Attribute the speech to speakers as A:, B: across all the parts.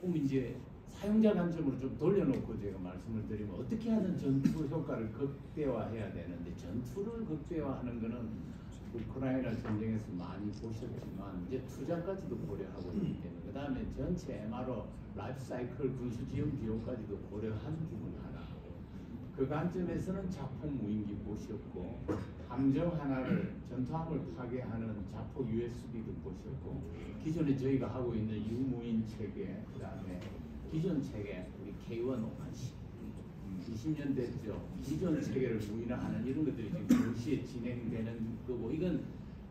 A: 조금 이제 사용자 관점으로 좀 돌려놓고 제가 말씀을 드리면 어떻게 하든 전투 효과를 극대화해야 되는데 전투를 극대화하는 거는 우크라이나 전쟁에서 많이 보셨지만 이제 투자까지도 고려하고 있기 때문에 그 다음에 전체 MRO 라이프 사이클 군수 지원 비용까지도 고려한 부분 하나 그 관점에서는 자폭 무인기 보셨고 함정 하나를 전투함을 파괴하는 자폭 USB도 보셨고 기존에 저희가 하고 있는 유무인 체계 그 다음에 기존 체계 우리 K1 한 20년 됐죠. 기존 체계를 무인화하는 이런 것들이 지금 동시에 진행되는 거고 이건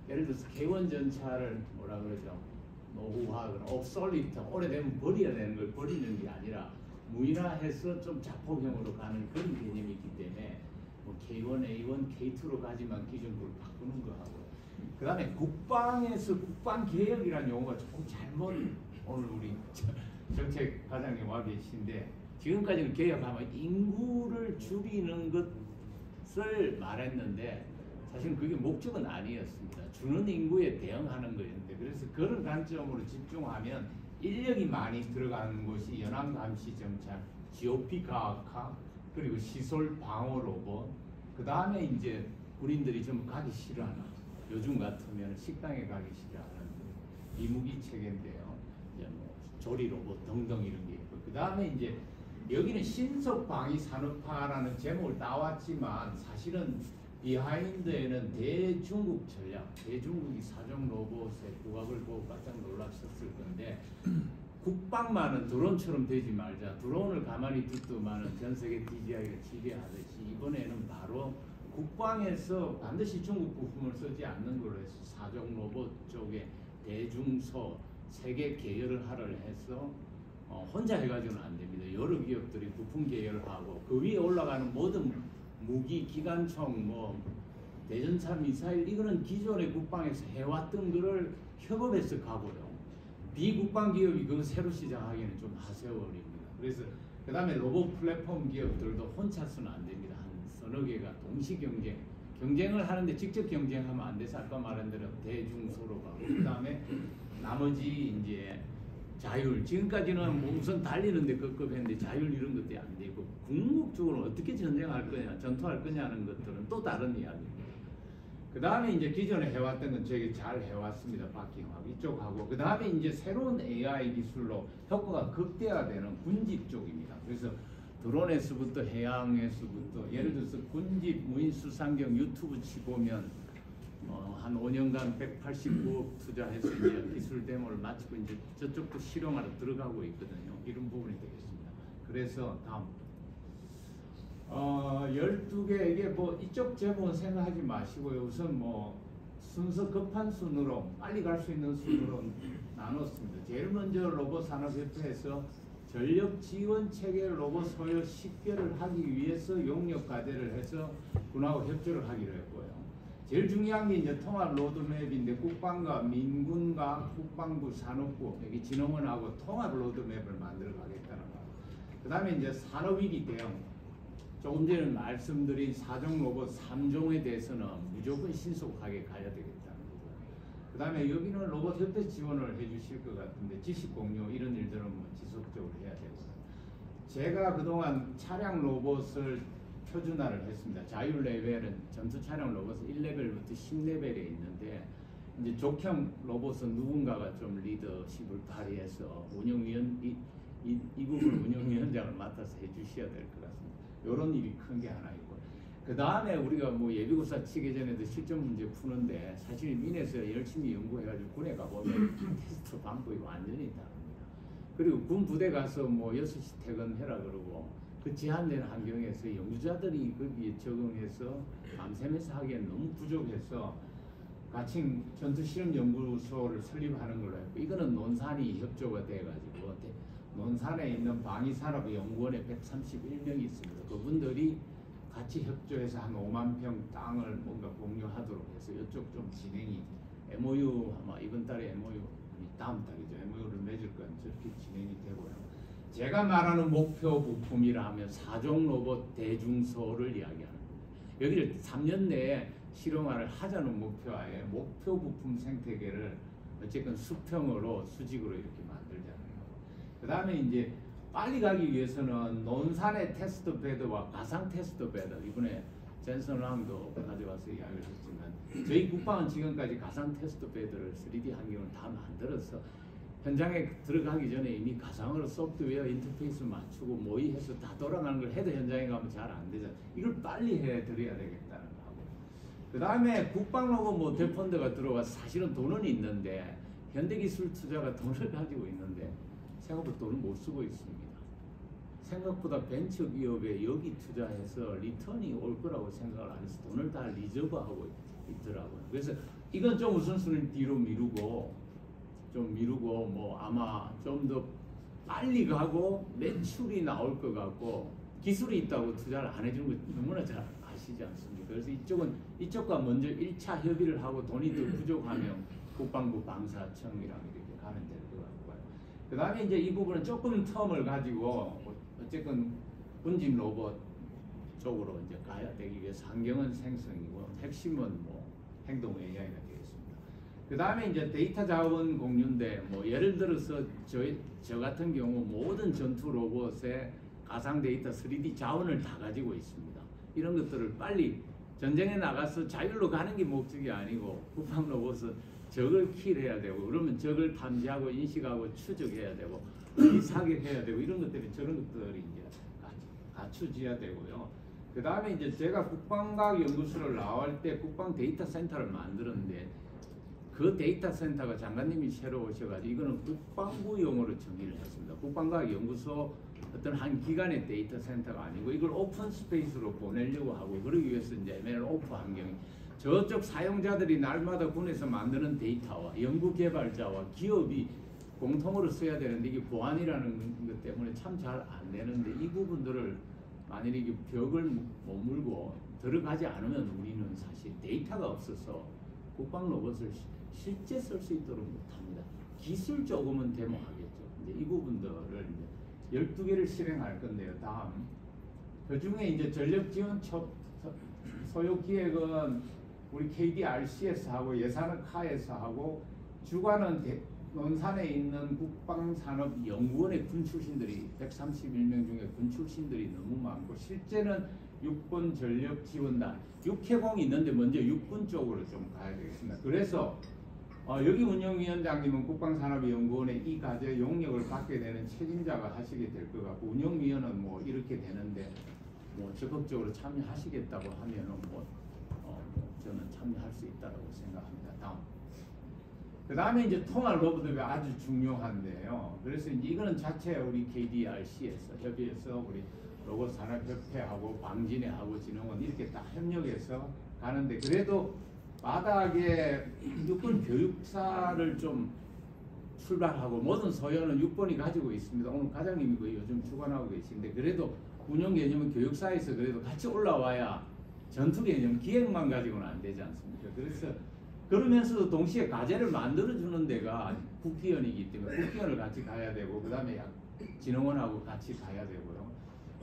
A: 예를 들어서 K1 전차를 뭐라 그러죠? 노후화하거나 obsolete 오래되면 버려야 되는 걸 버리는 게 아니라 무인화해서 좀 자폭형으로 가는 그런 개념이 있기 때문에 뭐 K1, A1, K2로 가지만 기준으로 바꾸는 거하고 그 다음에 국방에서 국방개혁이라는 용어가 조금 잘못 오늘 우리 정책 과장님 와 계신데 지금까지는 개혁하면 인구를 줄이는 것을 말했는데 사실 그게 목적은 아니었습니다. 주는 인구에 대응하는 거였는데 그래서 그런 관점으로 집중하면 인력이 많이 들어가는 곳이 연안감시정찰, GOP 과학화, 그리고 시설 방어 로봇, 그 다음에 이제 군인들이 좀 가기 싫어하는 요즘 같으면 식당에 가기 싫어하는 이무기 체계인데요. 이제 뭐 조리 로봇 등등 이런 게 있고 그 다음에 이제 여기는 신속 방위 산업화라는 제목을 따왔지만 사실은 비하인드에는 대중국 전략, 대중국이 사정 로봇의 부각을 보고 깜짝 놀랐었을 건데 국방만은 드론처럼 되지 말자. 드론을 가만히 두더만은 전 세계 DJI가 지배하듯이 이번에는 바로 국방에서 반드시 중국 부품을 쓰지 않는 걸로 해서 사정 로봇 쪽에 대중소 세계 계열을 하려 해서 혼자 해가지고는 안 됩니다. 여러 기업들이 부품 계열을 하고 그 위에 올라가는 모든 무기, 기관총, 뭐 대전차 미사일 이거는 기존의 국방에서 해왔던 거를 협업해서 가고요. 비국방 기업이 그거 새로 시작하기에는 좀 하세월입니다. 그래서 그 다음에 로봇 플랫폼 기업들도 혼자서는 안 됩니다. 한 서너 개가 동시 경쟁을 하는데 직접 경쟁하면 안 돼서 아까 말한 대로 대중소로 가고 그 다음에 나머지 이제 자율 지금까지는 뭐 우선 달리는데 급급했는데 자율 이런 것들이 안 되고 궁극적으로 어떻게 전쟁할 거냐 전투할 거냐는 것들은 또 다른 이야기입니다. 그 다음에 이제 기존에 해왔던 건 저희 잘 해왔습니다. 바킹하고 이쪽하고 그 다음에 이제 새로운 AI 기술로 효과가 극대화되는 군집 쪽입니다. 그래서 드론에서부터 해양에서부터 예를 들어서 군집 무인수상경 유튜브 치보면 한 5년간 189억 투자해서 이제 기술 데모를 마치고 이제 저쪽도 실용하러 들어가고 있거든요. 이런 부분이 되겠습니다. 그래서 다음 12개 이게 뭐 이쪽 제목은 생각하지 마시고요. 우선 뭐 순서 급한 순으로 빨리 갈 수 있는 순으로 나눴습니다. 제일 먼저 로봇산업협회에서 전력 지원 체계 로봇 소요 10개를 하기 위해서 용역 과제를 해서 군하고 협조를 하기로 했고요. 제일 중요한 게 이제 통합 로드맵인데 국방과 민군과 국방부 산업부 여기 진흥원하고 통합 로드맵을 만들어 가겠다는 거. 그 다음에 이제 산업위기 대응. 조금 전에 말씀드린 사종 로봇 3종에 대해서는 무조건 신속하게 가야 되겠다는 거고. 그 다음에 여기는 로봇 협회 지원을 해주실 것 같은데 지식 공유 이런 일들은 뭐 지속적으로 해야 되고. 제가 그동안 차량 로봇을 표준화를 했습니다. 자율 레벨은 전투 차량 로봇은 1레벨부터 10레벨에 있는데 이제 족형 로봇은 누군가가 좀 리더십을 발휘해서 운영위원 이 부분 운영위원장을 맡아서 해주셔야 될 것 같습니다. 이런 일이 큰 게 하나 있고 그 다음에 우리가 뭐 예비고사 치기 전에도 실전 문제 푸는데 사실 민에서 열심히 연구해가지고 군에 가보면 테스트 방법이 완전히 다릅니다. 그리고 군 부대 가서 뭐 6시 퇴근해라 그러고 그 제한된 환경에서 연구자들이 거기에 적응해서 밤새면서 하기엔 너무 부족해서 가칭 전투실험연구소를 설립하는 걸로 했고 이거는 논산이 협조가 돼가지고 논산에 있는 방위산업연구원에 131명이 있습니다. 그분들이 같이 협조해서 한 5만 평 땅을 뭔가 공유하도록 해서 이쪽 좀 진행이 MOU 아마 이번 달에 MOU 다음 달이죠. MOU를 맺을 건 저렇게 진행이 되고요. 제가 말하는 목표 부품이라 하면 4종 로봇 대중소를 이야기하는 겁니다. 여기를 3년 내에 실용화를 하자는 목표하에 목표 부품 생태계를 어쨌든 수평으로 수직으로 이렇게 만들자는 거고. 그 그 다음에 이제 빨리 가기 위해서는 논산의 테스트 베드와 가상 테스트 베드, 이번에 젠슨왕도 가져와서 이야기를 했지만 저희 국방은 지금까지 가상 테스트 베드를 3D 환경을 다 만들어서 현장에 들어가기 전에 이미 가상으로 소프트웨어 인터페이스 맞추고 모의해서 다 돌아가는 걸 해도 현장에 가면 잘 안 되잖아요. 이걸 빨리 해드려야 되겠다는 거고, 그 다음에 국방로고 뭐 대펀드가 들어와서 사실은 돈은 있는데 현대기술 투자가 돈을 가지고 있는데 생각보다 돈을 못 쓰고 있습니다. 생각보다 벤처 기업에 여기 투자해서 리턴이 올 거라고 생각을 안 해서 돈을 다 리저브하고 있더라고요. 그래서 이건 좀 우선순위 뒤로 미루고 뭐 아마 좀 더 빨리 가고 매출이 나올 것 같고 기술이 있다고 투자를 안 해주는 거 너무나 잘 아시지 않습니까? 그래서 이쪽과 먼저 1차 협의를 하고 돈이 더 부족하면 국방부 방사청이랑 이렇게 가면 될 것 같고요. 그 다음에 이제 이 부분은 조금 텀을 가지고 어쨌든 운임 로봇 쪽으로 이제 가야 되기 위해서 환경은 생성이고 핵심은 뭐 행동 AI가 되겠습니다. 그 다음에 이제 데이터 자원 공유인데 뭐 예를 들어서 저 같은 경우 모든 전투 로봇의 가상 데이터 3D 자원을 다 가지고 있습니다. 이런 것들을 빨리 전쟁에 나가서 자율로 가는 게 목적이 아니고 국방 로봇은 적을 킬해야 되고 그러면 적을 탐지하고 인식하고 추적해야 되고 사격해야 되고 이런 것들이 저런 것들이 이제 갖추어져야 되고요. 그 다음에 이제 제가 국방과학 연구소를 나올 때 국방 데이터 센터를 만들었는데 그 데이터 센터가 장관님이 새로 오셔가지고 이거는 국방부용으로 정의를 했습니다. 국방과학 연구소 어떤 한 기관의 데이터 센터가 아니고 이걸 오픈 스페이스로 보내려고 하고 그러기 위해서 이제 ML 오프 환경이 저쪽 사용자들이 날마다 군에서 만드는 데이터와 연구 개발자와 기업이 공통으로 써야 되는데 이게 보안이라는 것 때문에 참 잘 안 되는데 이 부분들을 만일에 이게 벽을 못 물고 들어가지 않으면 우리는 사실 데이터가 없어서 국방 로봇을 실제 쓸 수 있도록 못합니다. 기술 조금은 데모하겠죠. 근데 이 부분들을 이제 12개를 실행할 건데요. 다음 그 중에 이제 전력 지원 소요 기획은 우리 KDRC에서 하고 예산은 카에서 하고 주관은 논산에 있는 국방산업연구원의 군 출신들이 131명 중에 군 출신들이 너무 많고 실제는 육군 전력 지원단 육해공이 있는데 먼저 육군 쪽으로 좀 가야 되겠습니다. 그래서 여기 운영위원장님은 국방산업연구원의 이 과제 용역을 받게 되는 책임자가 하시게 될 것 같고 운영위원은 뭐 이렇게 되는데 뭐 적극적으로 참여하시겠다고 하면은 저는 참여할 수 있다고 생각합니다. 다음. 그 다음에 이제 통합 로봇이 아주 중요한데요. 그래서 이제 이거는 자체 우리 KDRC에서 협의해서 우리 로봇 산업협회하고 방진회하고 진흥원 이렇게 다 협력해서 가는데 그래도 바닥에 육군 교육사를 좀 출발하고 모든 소요는 육군이 가지고 있습니다. 오늘 과장님이 요즘 주관하고 계신데 그래도 운영 개념은 교육사에서 그래도 같이 올라와야 전투 개념 기획만 가지고는 안 되지 않습니까? 그래서 그러면서도 동시에 과제를 만들어주는 데가 국기원이기 때문에 국기원을 같이 가야 되고 그 다음에 진흥원하고 같이 가야 되고요.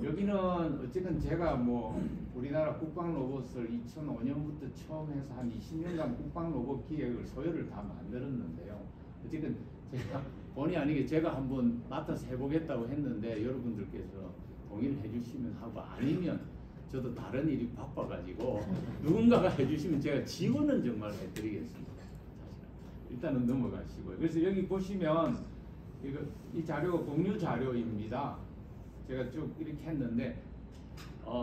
A: 여기는 어쨌든 제가 뭐 우리나라 국방 로봇을 2005년부터 처음 해서 한 20년간 국방 로봇 기획을 소요를 다 만들었는데요. 어쨌든 제가 본의 아니게 제가 한번 맡아서 해보겠다고 했는데 여러분들께서 동의를 해주시면 하고 아니면 저도 다른 일이 바빠가지고 누군가가 해주시면 제가 지원은 정말 해드리겠습니다. 일단은 넘어가시고요. 그래서 여기 보시면 이 자료가 공유 자료입니다. 제가 쭉 이렇게 했는데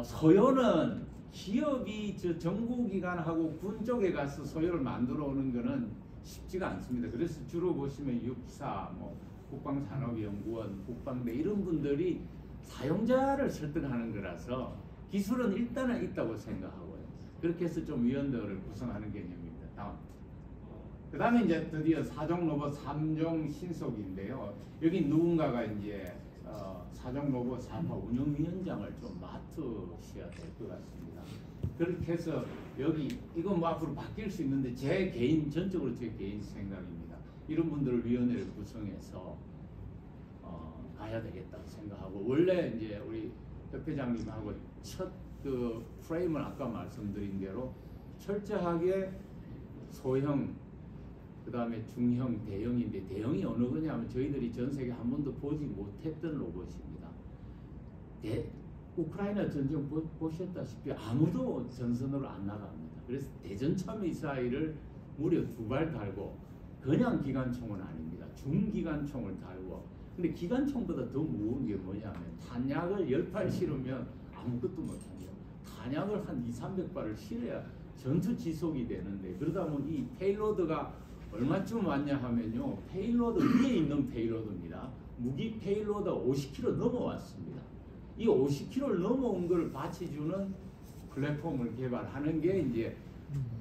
A: 소요는 기업이 정부기관하고 군 쪽에 가서 소요를 만들어 오는 거는 쉽지가 않습니다. 그래서 주로 보시면 육사, 뭐 국방산업연구원, 국방대 이런 분들이 사용자를 설득하는 거라서 기술은 일단은 있다고 생각하고요. 그렇게 해서 좀 위원들을 구성하는 개념입니다. 다음. 그 다음에 이제 드디어 4종 로봇 3종 신속인데요. 여기 누군가가 이제 4종 로봇 4파 운영위원장을 좀 맡으셔야 될 것 같습니다. 그렇게 해서 여기 이건 뭐 앞으로 바뀔 수 있는데 전적으로 제 개인 생각입니다. 이런 분들을 위원회를 구성해서 가야 되겠다고 생각하고 원래 이제 우리 협회장님하고 첫 그 프레임을 아까 말씀드린 대로 철저하게 소형 그 다음에 중형, 대형인데 대형이 어느 거냐면 저희들이 전 세계 한 번도 보지 못했던 로봇입니다. 우크라이나 전쟁 보셨다시피 아무도 전선으로 안 나갑니다. 그래서 대전차 미사일을 무려 2발 달고 그냥 기관총은 아닙니다. 중기관총을 달고 근데 기관총보다 더 무거운 게 뭐냐면 탄약을 10발 실으면 아무것도 못합니다. 탄약을 한 200~300발을 실어야 전투 지속이 되는데 그러다 보니 이 페일로드가 얼마쯤 왔냐 하면요. 페일로드 위에 있는 페일로드입니다. 무기 페일로드 50km 넘어왔습니다. 이 50km를 넘어온 걸 받쳐주는 플랫폼을 개발하는 게 이제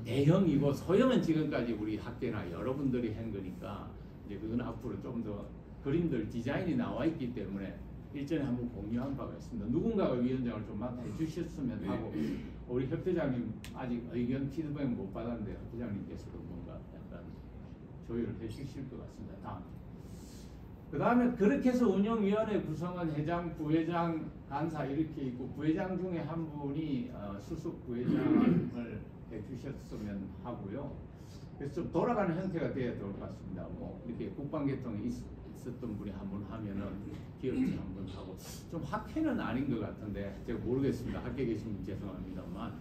A: 대형이고 소형은 지금까지 우리 학계나 여러분들이 한 거니까 이제 그건 앞으로 좀 더 그림들 디자인이 나와 있기 때문에 일전에 한번 공유한 바가 있습니다. 누군가가 위원장을 좀 맡아 주셨으면 하고 우리 협회장님 아직 의견 피드백 못 받았는데 협회장님께서도 뭔가 약간 조율을 해주실 것 같습니다. 다음. 그 다음에 그렇게 해서 운영위원회 구성은 회장, 부회장, 간사 이렇게 있고 부회장 중에 한 분이 수석 부회장을 해주셨으면 하고요. 그래서 좀 돌아가는 형태가 돼야 될 것 같습니다. 뭐 이렇게 국방계통에 있었던 분이 한 분 하면은 기업체 한 분 하고 좀 학회는 아닌 것 같은데 제가 모르겠습니다. 학계 계신 분 죄송합니다만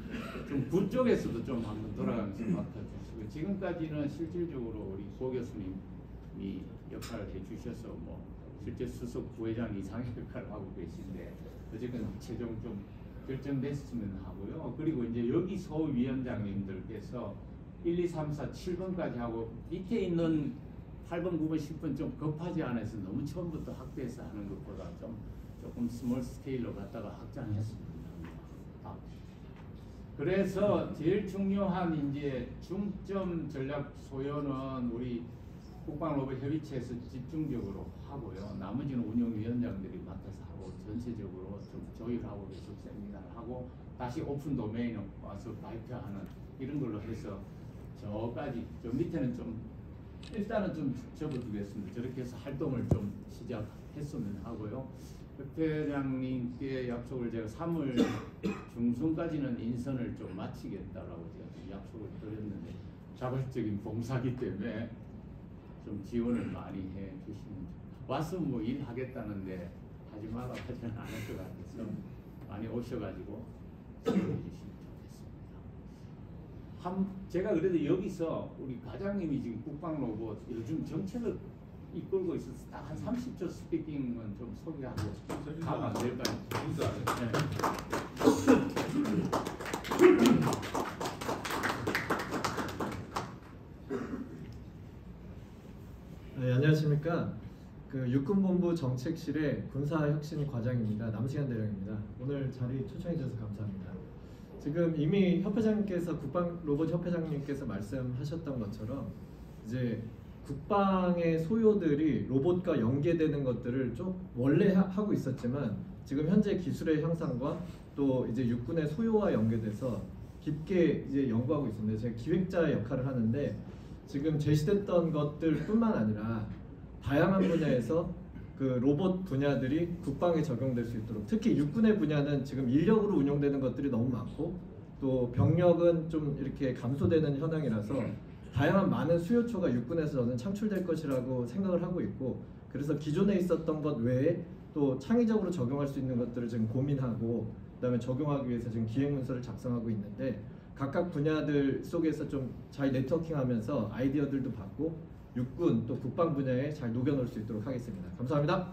A: 좀 군 쪽에서도 좀 한번 돌아가면서 맡아주시고 지금까지는 실질적으로 우리 고 교수님이 역할을 해주셔서 뭐 실제 수석 부회장 이상의 역할을 하고 계신데 어쨌든 최종 좀 결정됐으면 하고요. 그리고 이제 여기 소위원장님들께서 1, 2, 3, 4, 7번까지 하고 밑에 있는 8번, 9번, 10번 좀 급하지 않아서 너무 처음부터 확대해서 하는 것보다 좀 조금 스몰 스케일로 갖다가 확장했습니다. 그래서 제일 중요한 이제 중점 전략 소요는 우리 국방로봇협의체에서 집중적으로 하고요. 나머지는 운영위원장들이 맡아서 하고 전체적으로 좀 조율하고 계속 세미나를 하고 다시 오픈 도메인에 와서 발표하는 이런 걸로 해서 저까지 저 밑에는 좀 일단은 좀 접어두겠습니다. 저렇게 해서 활동을 좀 시작했으면 하고요. 협회장님께 약속을 제가 3월 중순까지는 인선을 좀 마치겠다라고 제가 좀 약속을 드렸는데 자발적인 봉사기 때문에 좀 지원을 많이 해 주시면 와서 뭐 일하겠다는데 하지 마라 하지는 않을 것 같아서 많이 오셔가지고 지원해 주시면 좋겠습니다. 제가 그래도 여기서 우리 과장님이 지금 국방로봇 요즘 정책을 이끌고 있어서 딱 한 30초 스피킹은 좀 소개하고 가면 안 될까요?
B: 네, 안녕하십니까. 그 육군본부 정책실의 군사혁신 과장입니다. 남승현 대령입니다. 오늘 자리 초청해 주셔서 감사합니다. 지금 이미 협회장님께서 국방로봇 협회장님께서 말씀하셨던 것처럼 이제 국방의 소요들이 로봇과 연계되는 것들을 좀 원래 하고 있었지만 지금 현재 기술의 향상과 또 이제 육군의 소요와 연계돼서 깊게 이제 연구하고 있습니다. 제가 기획자 역할을 하는데 지금 제시됐던 것들뿐만 아니라 다양한 분야에서 그 로봇 분야들이 국방에 적용될 수 있도록 특히 육군의 분야는 지금 인력으로 운용되는 것들이 너무 많고 또 병력은 좀 이렇게 감소되는 현황이라서 다양한 많은 수요처가 육군에서 저는 창출될 것이라고 생각을 하고 있고 그래서 기존에 있었던 것 외에 또 창의적으로 적용할 수 있는 것들을 지금 고민하고 그다음에 적용하기 위해서 지금 기획문서를 작성하고 있는데 각각 분야들 속에서 좀 잘 네트워킹하면서 아이디어들도 받고 육군 또 국방 분야에 잘 녹여놓을 수 있도록 하겠습니다. 감사합니다.